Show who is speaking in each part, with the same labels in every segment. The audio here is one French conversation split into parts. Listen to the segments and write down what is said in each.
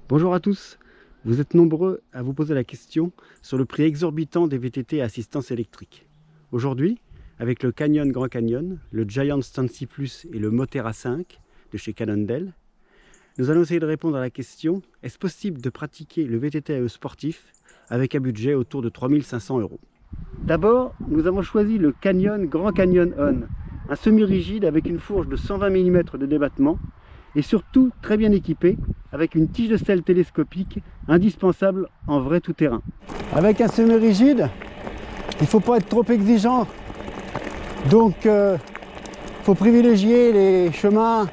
Speaker 1: Bonjour à tous, vous êtes nombreux à vous poser la question sur le prix exorbitant des VTT à assistance électrique. Aujourd'hui, avec le Canyon Grand Canyon, le Giant Stancy Plus et le Moterra 5 de chez Cannondale, nous allons essayer de répondre à la question: est-ce possible de pratiquer le VTT AE sportif avec un budget autour de 3 500 €? D'abord, nous avons choisi le Canyon Grand Canyon On, un semi-rigide avec une fourche de 120 mm de débattement et surtout très bien équipé avec une tige de selle télescopique indispensable en vrai tout-terrain. Avec un semi-rigide, il ne faut pas être trop exigeant, donc il faut privilégier les chemins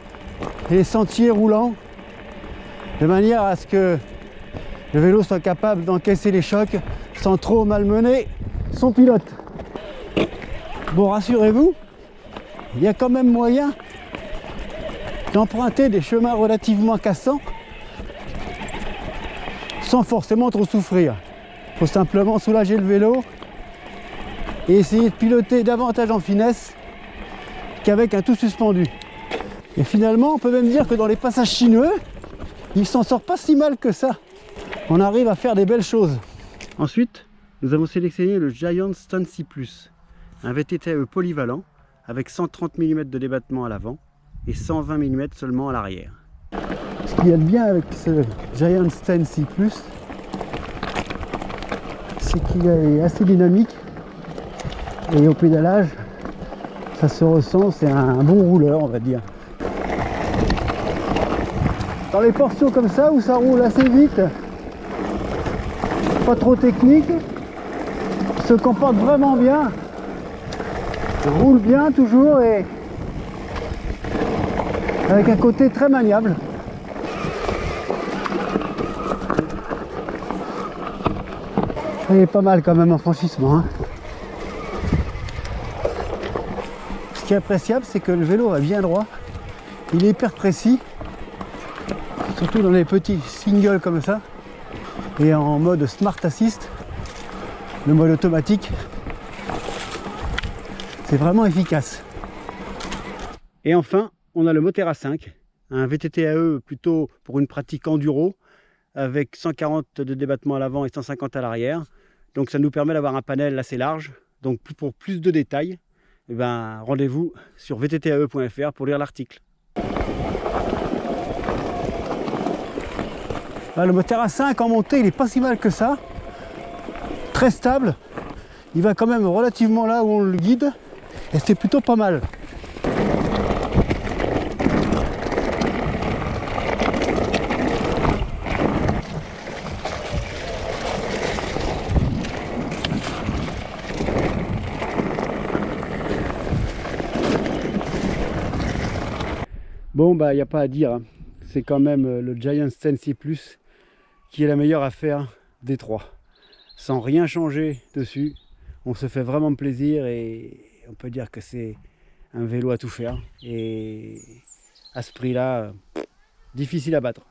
Speaker 1: et les sentiers roulants de manière à ce que le vélo soit capable d'encaisser les chocs sans trop malmener son pilote. Bon, rassurez-vous, il y a quand même moyen d'emprunter des chemins relativement cassants sans forcément trop souffrir. Il faut simplement soulager le vélo et essayer de piloter davantage en finesse qu'avec un tout suspendu. Et finalement, on peut même dire que dans les passages sinueux, il s'en sort pas si mal que ça. On arrive à faire des belles choses. Ensuite, nous avons sélectionné le Giant Stancy Plus, un VTT AE polyvalent avec 130 mm de débattement à l'avant et 120 mm seulement à l'arrière. Ce qu'il y a de bien avec ce Giant Stancy Plus, c'est qu'il est assez dynamique et au pédalage, ça se ressent, c'est un bon rouleur, on va dire. Dans les portions comme ça où ça roule assez vite, pas trop technique, se comporte vraiment bien, roule bien toujours et avec un côté très maniable. Il est pas mal quand même en franchissement, hein. Ce qui est appréciable, c'est que le vélo va bien droit, il est hyper précis, surtout dans les petits singles comme ça, et en mode Smart Assist, le mode automatique, c'est vraiment efficace. Et enfin, on a le Moterra 5, un VTT AE plutôt pour une pratique enduro, avec 140 de débattement à l'avant et 150 à l'arrière. Donc ça nous permet d'avoir un panel assez large. Donc pour plus de détails, rendez-vous sur vttae.fr pour lire l'article. Le Moterra 5 en montée, il n'est pas si mal que ça. Très stable. Il va quand même relativement là où on le guide. Et c'est plutôt pas mal. Bon, il n'y a pas à dire, hein. C'est quand même le Giant Stancy Plus qui est la meilleure affaire des trois. Sans rien changer dessus, on se fait vraiment plaisir et on peut dire que c'est un vélo à tout faire. Et à ce prix-là, difficile à battre.